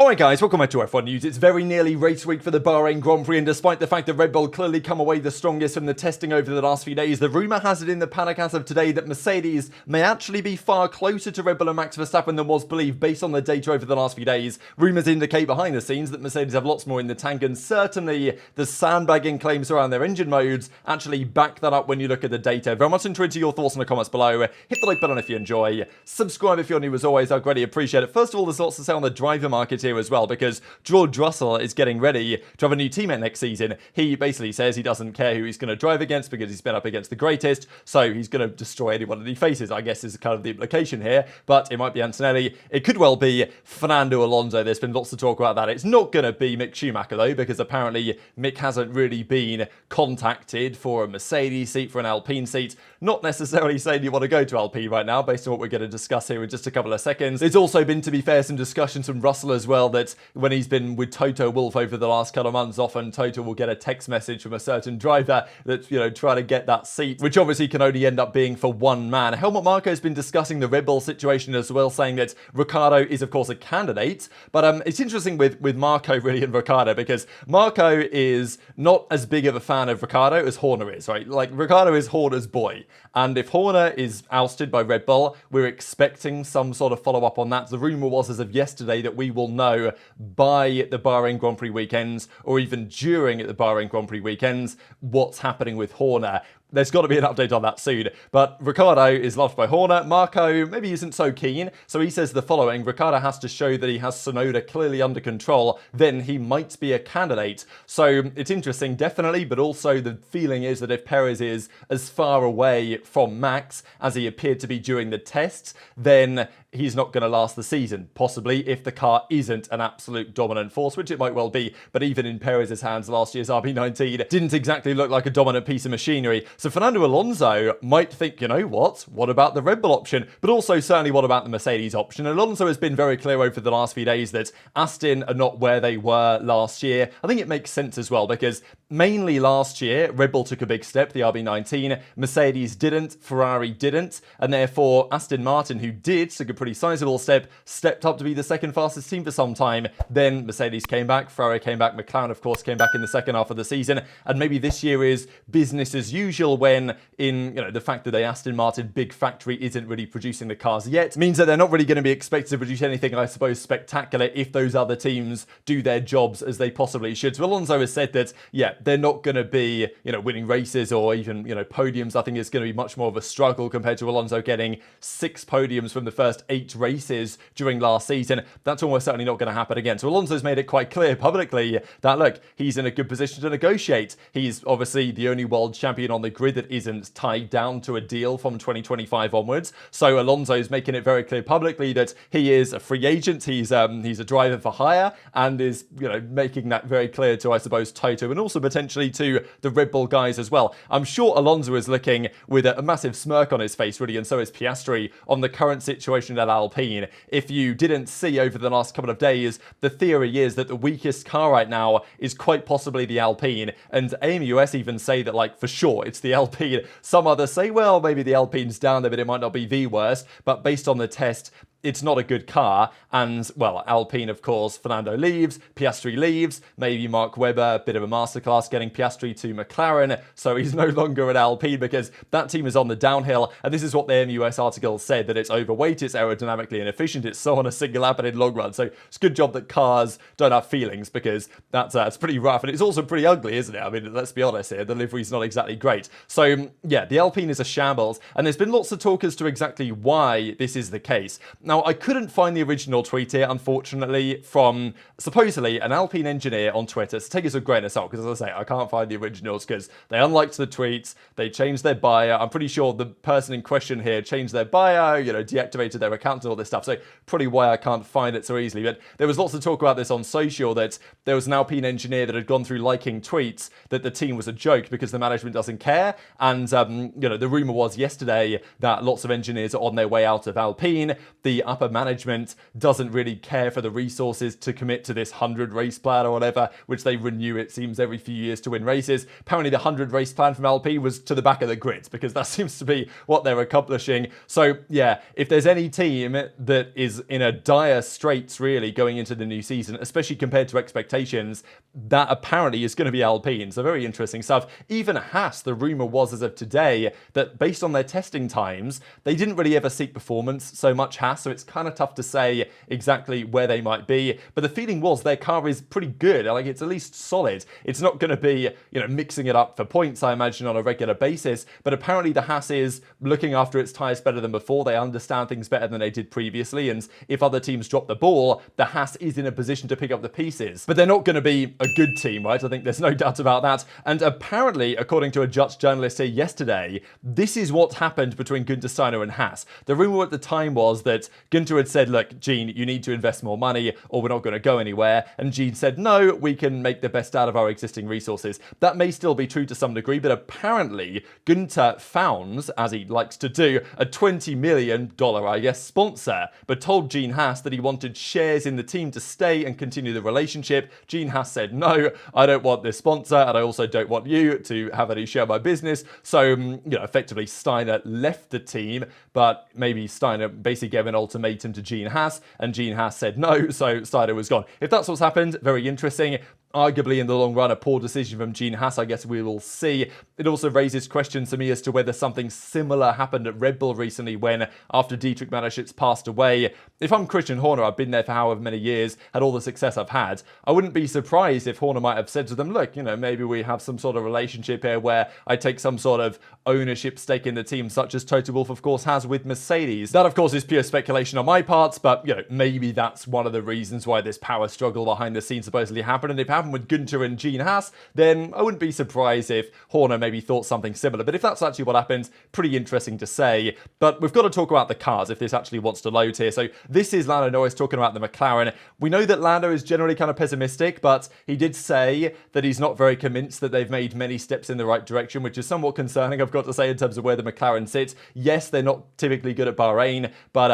Alright guys, welcome back to F1 News. It's very nearly race week for the Bahrain Grand Prix, and despite the fact that Red Bull clearly come away the strongest from the testing over the last few days, the rumour has it in the paddock as of today that Mercedes may actually be far closer to Red Bull and Max Verstappen than was believed based on the data over the last few days. Rumours indicate behind the scenes that Mercedes have lots more in the tank, and certainly the sandbagging claims around their engine modes actually back that up when you look at the data. Very much intrigued to your thoughts in the comments below. Hit the like button if you enjoy. Subscribe if you're new as always, I'd greatly appreciate it. First of all, there's lots to say on the driver market here as well, because George Russell is getting ready to have a new teammate next season. He basically says he doesn't care who he's going to drive against because he's been up against the greatest, so he's going to destroy anyone that he faces, I guess is kind of the implication here. But it might be Antonelli. It could well be Fernando Alonso. There's been lots of talk about that. It's not going to be Mick Schumacher though, because apparently Mick hasn't really been contacted for a Mercedes seat, for an Alpine seat. Not necessarily saying you want to go to Alpine right now, based on what we're going to discuss here in just a couple of seconds. There's also been, to be fair, some discussions from Russell as well, that when he's been with Toto Wolff over the last couple of months, often Toto will get a text message from a certain driver that's, trying to get that seat, which obviously can only end up being for one man. Helmut Marko has been discussing the Red Bull situation as well, saying that Ricciardo is, of course, a candidate. But it's interesting with Marko, really, and Ricciardo, because Marko is not as big of a fan of Ricciardo as Horner is, right? Like, Ricciardo is Horner's boy. And if Horner is ousted by Red Bull, we're expecting some sort of follow-up on that. The rumour was, as of yesterday, that we will know by the Bahrain Grand Prix weekends, or even during the Bahrain Grand Prix weekends, what's happening with Horner. There's got to be an update on that soon. But Ricciardo is loved by Horner. Marko maybe isn't so keen. So he says the following: Ricciardo has to show that he has Tsunoda clearly under control, then he might be a candidate. So it's interesting, definitely, but also the feeling is that if Perez is as far away from Max as he appeared to be during the tests, then he's not going to last the season, possibly, if the car isn't an absolute dominant force, which it might well be. But even in Perez's hands, last year's RB19 didn't exactly look like a dominant piece of machinery. So Fernando Alonso might think, you know what about the Red Bull option? But also, certainly, what about the Mercedes option? Alonso has been very clear over the last few days that Aston are not where they were last year. I think it makes sense as well, because mainly last year, Red Bull took a big step, the RB19. Mercedes didn't, Ferrari didn't, and therefore Aston Martin, who did, took a pretty sizable step, stepped up to be the second fastest team for some time. Then Mercedes came back, Ferrari came back, McLaren, of course, came back in the second half of the season, and maybe this year is business as usual, when in the fact that the Aston Martin big factory isn't really producing the cars yet means that they're not really going to be expected to produce anything, I suppose, spectacular if those other teams do their jobs as they possibly should. So Alonso has said that, yeah, they're not going to be, winning races or even, podiums. I think it's going to be much more of a struggle compared to Alonso getting 6 podiums from the first 8 races during last season. That's almost certainly not going to happen again. So Alonso's made it quite clear publicly that, look, he's in a good position to negotiate. He's obviously the only world champion on the grid that isn't tied down to a deal from 2025 onwards. So Alonso's making it very clear publicly that he is a free agent. He's a driver for hire, and is making that very clear to, I suppose, Toto, and also potentially to the Red Bull guys as well. I'm sure Alonso is looking with a massive smirk on his face, really, and so is Piastri, on the current situation at Alpine. If you didn't see over the last couple of days, the theory is that the weakest car right now is quite possibly the Alpine, and AMUS even say that, like, for sure it's the Alpine. Some others say, well, maybe the Alpine's down there, but it might not be the worst. But based on the test, it's not a good car. And, well, Alpine, of course, Fernando leaves, Piastri leaves, maybe Mark Webber, a bit of a masterclass getting Piastri to McLaren, so he's no longer at Alpine because that team is on the downhill. And this is what the MUS article said, that it's overweight, it's aerodynamically inefficient, it's so on a single lap and in long run. So it's a good job that cars don't have feelings, because that's it's pretty rough, and it's also pretty ugly, isn't it? I mean, let's be honest here, the livery's not exactly great. So, yeah, the Alpine is a shambles, and there's been lots of talk as to exactly why this is the case. Now, I couldn't find the original tweet here, unfortunately, from supposedly an Alpine engineer on Twitter. So take it as a grain of salt, because as I say, I can't find the originals because they unliked the tweets, they changed their bio. I'm pretty sure the person in question here changed their bio, deactivated their account and all this stuff. So probably why I can't find it so easily. But there was lots of talk about this on social, that there was an Alpine engineer that had gone through liking tweets that the team was a joke because the management doesn't care. And, the rumour was yesterday that lots of engineers are on their way out of Alpine. The the upper management doesn't really care for the resources to commit to this 100 race plan or whatever, which they renew, it seems, every few years to win races. Apparently the 100 race plan from Alpine was to the back of the grid, because that seems to be what they're accomplishing. So yeah, if there's any team that is in a dire straits really going into the new season, especially compared to expectations, that apparently is going to be Alpine. So very interesting stuff. Even Haas, the rumour was as of today that based on their testing times, they didn't really ever seek performance so much, Haas, so it's kind of tough to say exactly where they might be. But the feeling was their car is pretty good. Like, it's at least solid. It's not going to be, mixing it up for points, I imagine, on a regular basis. But apparently the Haas is looking after its tyres better than before. They understand things better than they did previously. And if other teams drop the ball, the Haas is in a position to pick up the pieces. But they're not going to be a good team, right? I think there's no doubt about that. And apparently, according to a Dutch journalist here yesterday, this is what happened between Günther Steiner and Haas. The rumour at the time was that Günther had said, look, Gene, you need to invest more money or we're not going to go anywhere. And Gene said, no, we can make the best out of our existing resources. That may still be true to some degree, but apparently Günther found, as he likes to do, a $20 million, I guess, sponsor, but told Gene Haas that he wanted shares in the team to stay and continue the relationship. Gene Haas said, no, I don't want this sponsor, and I also don't want you to have any share of my business. So, effectively Steiner left the team, but maybe Steiner basically gave an ultimatum to Gene Haas, and Gene Haas said no, so Steiner was gone. If that's what's happened, very interesting. Arguably, in the long run, a poor decision from Gene Haas, I guess we will see. It also raises questions to me as to whether something similar happened at Red Bull recently when, after Dietrich Mateschitz passed away, if I'm Christian Horner, I've been there for however many years, had all the success I've had, I wouldn't be surprised if Horner might have said to them, look, maybe we have some sort of relationship here where I take some sort of ownership stake in the team, such as Toto Wolff, of course, has with Mercedes. That, of course, is pure speculation on my part, but, maybe that's one of the reasons why this power struggle behind the scenes supposedly happened. And if it happened with Günther and Gene Haas, then I wouldn't be surprised if Horner maybe thought something similar. But if that's actually what happens, pretty interesting to say. But we've got to talk about the cars if this actually wants to load here. So this is Lando Norris talking about the McLaren. We know that Lando is generally kind of pessimistic, but he did say that he's not very convinced that they've made many steps in the right direction, which is somewhat concerning, I've got to say, in terms of where the McLaren sits. Yes, they're not typically good at Bahrain, but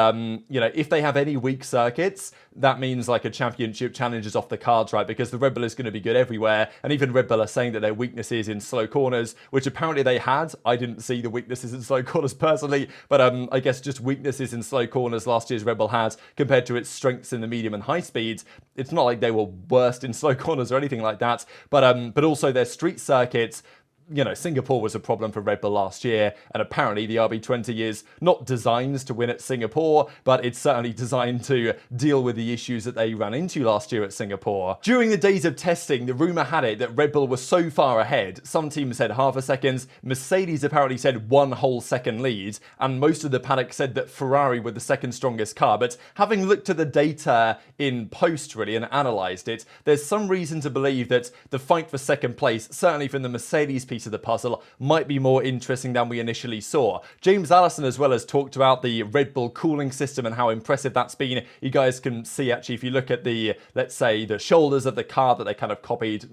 if they have any weak circuits, that means like a championship challenge is off the cards, right? Because the Red Bull is going to be good everywhere. And even Red Bull are saying that their weaknesses in slow corners, which apparently they had. I didn't see the weaknesses in slow corners personally, but I guess just weaknesses in slow corners last year's Red Bull had compared to its strengths in the medium and high speeds. It's not like they were worst in slow corners or anything like that, but also their street circuits. Singapore was a problem for Red Bull last year, and apparently the RB20 is not designed to win at Singapore, but it's certainly designed to deal with the issues that they ran into last year at Singapore. During the days of testing, the rumour had it that Red Bull was so far ahead. Some teams said half a second, Mercedes apparently said 1 whole second lead, and most of the paddock said that Ferrari were the second strongest car. But having looked at the data in post, really, and analysed it, there's some reason to believe that the fight for second place, certainly from the Mercedes piece of the puzzle, might be more interesting than we initially saw. James Allison as well has talked about the Red Bull cooling system and how impressive that's been. You guys can see actually if you look at the, let's say, the shoulders of the car that they kind of copied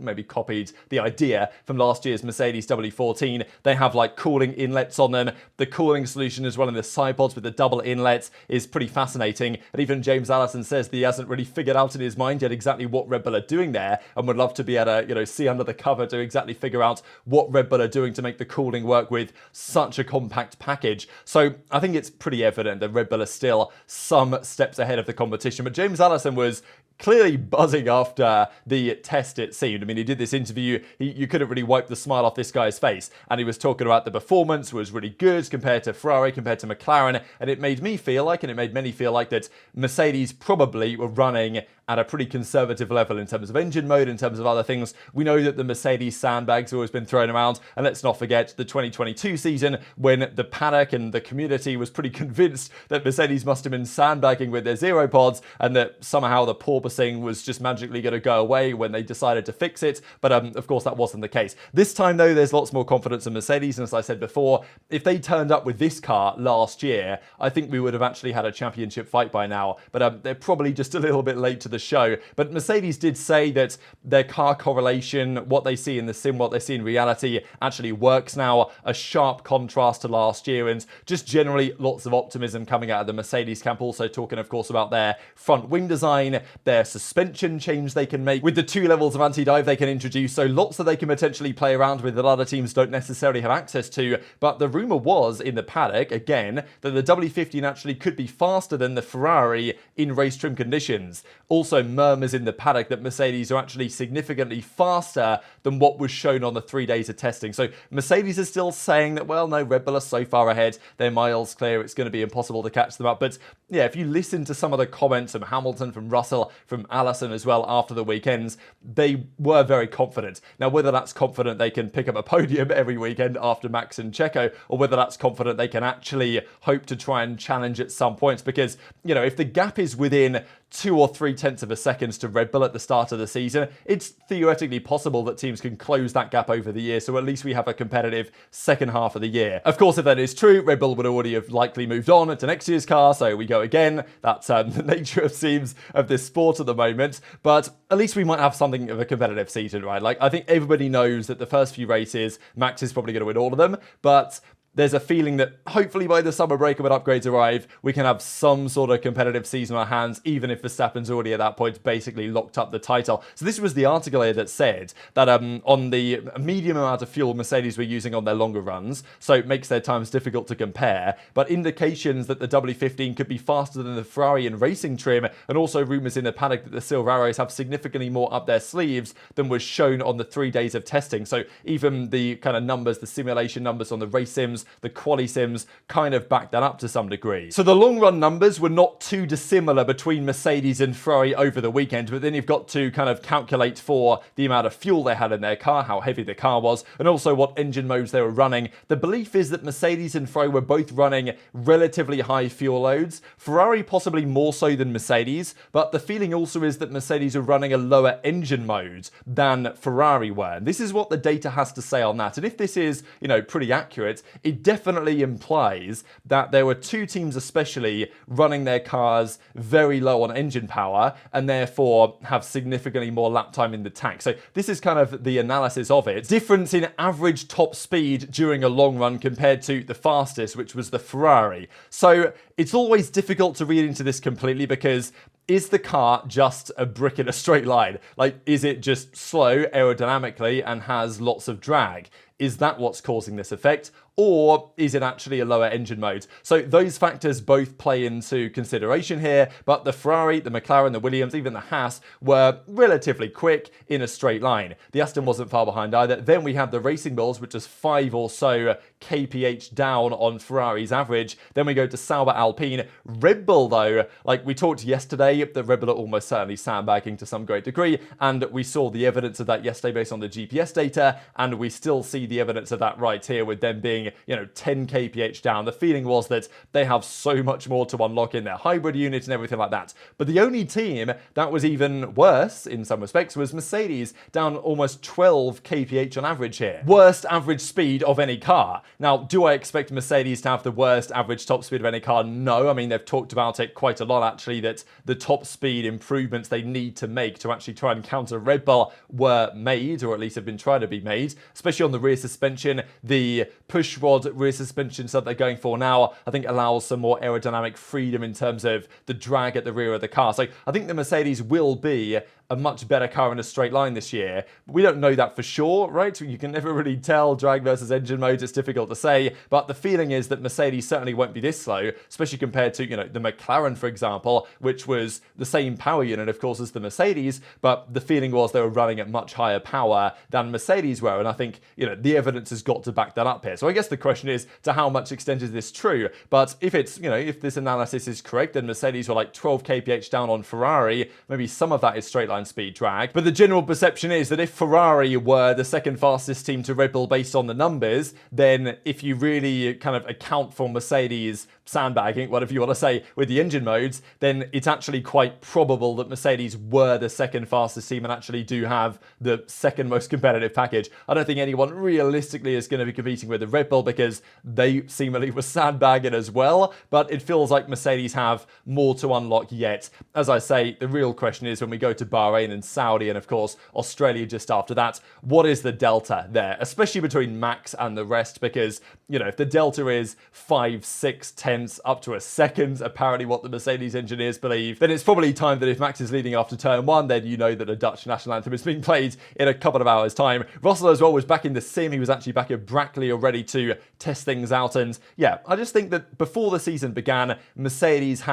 the idea from last year's Mercedes W14. They have like cooling inlets on them. The cooling solution as well in the side pods with the double inlets is pretty fascinating. And even James Allison says that he hasn't really figured out in his mind yet exactly what Red Bull are doing there, and would love to be able to, see under the cover to exactly figure out what Red Bull are doing to make the cooling work with such a compact package. So I think it's pretty evident that Red Bull are still some steps ahead of the competition. But James Allison was clearly buzzing after the test, it seemed. I mean, he did this interview, you couldn't really wipe the smile off this guy's face, and he was talking about the performance was really good compared to Ferrari, compared to McLaren, and it made me feel like, and it made many feel like, that Mercedes probably were running at a pretty conservative level in terms of engine mode, in terms of other things. We know that the Mercedes sandbags have always been thrown around, and let's not forget the 2022 season when the paddock and the community was pretty convinced that Mercedes must have been sandbagging with their zero pods, and that somehow the porpoising was just magically going to go away when they decided to fix it. But of course that wasn't the case. This time though, there's lots more confidence in Mercedes, and as I said before, if they turned up with this car last year, I think we would have actually had a championship fight by now. But they're probably just a little bit late to the the show. But Mercedes did say that their car correlation, what they see in the sim, what they see in reality, actually works now. A sharp contrast to last year, and just generally lots of optimism coming out of the Mercedes camp. Also talking, of course, about their front wing design, their suspension change they can make with the 2 levels of anti-dive they can introduce. So lots that they can potentially play around with that other teams don't necessarily have access to. But the rumor was in the paddock, again, that the W15 actually could be faster than the Ferrari in race trim conditions. Also murmurs in the paddock that Mercedes are actually significantly faster than what was shown on the 3 days of testing. So Mercedes is still saying that, well, no, Red Bull are so far ahead, they're miles clear, it's going to be impossible to catch them up. But yeah, if you listen to some of the comments from Hamilton, from Russell, from Allison as well after the weekends, they were very confident. Now, whether that's confident they can pick up a podium every weekend after Max and Checo, or whether that's confident they can actually hope to try and challenge at some points, because, you know, if the gap is within 2 or 3 tenths of a second to Red Bull at the start of the season, it's theoretically possible that teams can close that gap over the year, so at least we have a competitive second half of the year. Of course, if that is true, Red Bull would already have likely moved on to next year's car, so we go again. That's the nature of seems of this sport at the moment, but at least we might have something of a competitive season, right? Like, I think everybody knows that the first few races, Max is probably going to win all of them, but there's a feeling that hopefully by the summer break when upgrades arrive, we can have some sort of competitive season on our hands, even if Verstappen's already at that point basically locked up the title. So this was the article here that said that on the medium amount of fuel Mercedes were using on their longer runs, so it makes their times difficult to compare, but indications that the W15 could be faster than the Ferrari in racing trim, and also rumours in the paddock that the Silver Arrows have significantly more up their sleeves than was shown on the 3 days of testing. So even the kind of numbers, the simulation numbers on the race sims, the quali sims kind of back that up to some degree. So the long run numbers were not too dissimilar between Mercedes and Ferrari over the weekend, but then you've got to kind of calculate for the amount of fuel they had in their car, how heavy the car was, and also what engine modes they were running. The belief is that Mercedes and Ferrari were both running relatively high fuel loads, Ferrari possibly more so than Mercedes, but the feeling also is that Mercedes are running a lower engine mode than Ferrari were. And this is what the data has to say on that. And if this is, you know, pretty accurate, it definitely implies that there were 2 teams especially running their cars very low on engine power and therefore have significantly more lap time in the tank. So this is kind of the analysis of it. Difference in average top speed during a long run compared to the fastest, which was the Ferrari. So it's always difficult to read into this completely, because is the car just a brick in a straight line? Like, is it just slow aerodynamically and has lots of drag? Is that what's causing this effect? Or is it actually a lower engine mode? So those factors both play into consideration here, but the Ferrari, the McLaren, the Williams, even the Haas were relatively quick in a straight line. The Aston wasn't far behind either. Then we had the Racing Bulls, which is 5 or so kph down on Ferrari's average. Then we go to Sauber, Alpine. Red Bull, though, like we talked yesterday, the Red Bull are almost certainly sandbagging to some great degree, and we saw the evidence of that yesterday based on the GPS data, and we still see the evidence of that right here with them being, you know, 10 kph down. The feeling was that they have so much more to unlock in their hybrid unit and everything like that. But the only team that was even worse in some respects was Mercedes, down almost 12 kph on average here. Worst average speed of any car. Now, do I expect Mercedes to have the worst average top speed of any car? No. I mean, they've talked about it quite a lot, actually, that the top speed improvements they need to make to actually try and counter Red Bull were made, or at least have been trying to be made, especially on the rear suspension. The push rod rear suspension that they're going for now, I think, allows some more aerodynamic freedom in terms of the drag at the rear of the car. So I think the Mercedes will be a much better car in a straight line this year. We don't know that for sure, right? You can never really tell drag versus engine modes. It's difficult to say, but the feeling is that Mercedes certainly won't be this slow, especially compared to, you know, the McLaren, for example, which was the same power unit, of course, as the Mercedes, but the feeling was they were running at much higher power than Mercedes were, and I think, you know, the evidence has got to back that up here. So I guess the question is, to how much extent is this true? But if it's, you know, if this analysis is correct, then Mercedes were like 12 kph down on Ferrari. Maybe some of that is straight line speed drag, but the general perception is that if Ferrari were the second fastest team to Red Bull based on the numbers, then if you really kind of account for Mercedes sandbagging, whatever you want to say, with the engine modes, then it's actually quite probable that Mercedes were the second fastest team and actually do have the second most competitive package. I don't think anyone realistically is going to be competing with the Red Bull because they seemingly were sandbagging as well, but it feels like Mercedes have more to unlock yet. As I say, the real question is when we go to Bahrain and Saudi and of course Australia just after that, what is the delta there, especially between Max and the rest? Because, you know, if the delta is 5, 6 tenths up to a second, apparently what the Mercedes engineers believe, then it's probably time that if Max is leading after turn 1, then you know that a Dutch national anthem is being played in a couple of hours' time. Russell as well was back in the sim. He was actually back at Brackley already to test things out. And yeah, I just think that before the season began, Mercedes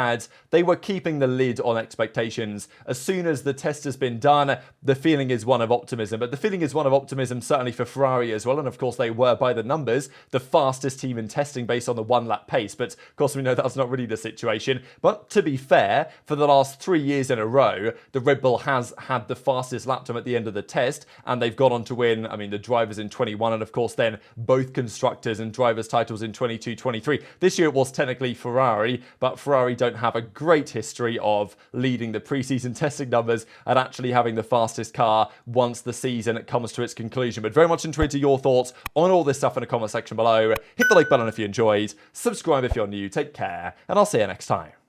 they were keeping the lid on expectations. As soon as the test has been done, the feeling is one of optimism. But the feeling is one of optimism certainly for Ferrari as well. And of course they were, by the numbers, the fastest team in testing based on the 1-lap pace. But of course we know that's not really the situation. But to be fair, for the last 3 years in a row, the Red Bull has had the fastest lap time at the end of the test, and they've gone on to win, I mean, the drivers in 21 and of course then both constructors and drivers titles in 22, 23. This year it was technically Ferrari, but Ferrari don't have a great history of leading the preseason testing numbers and actually having the fastest car once the season comes to its conclusion. But very much intrigued to your thoughts on all this stuff in the comment section below. Hit the like button if you enjoyed, subscribe if you're new, take care, and I'll see you next time.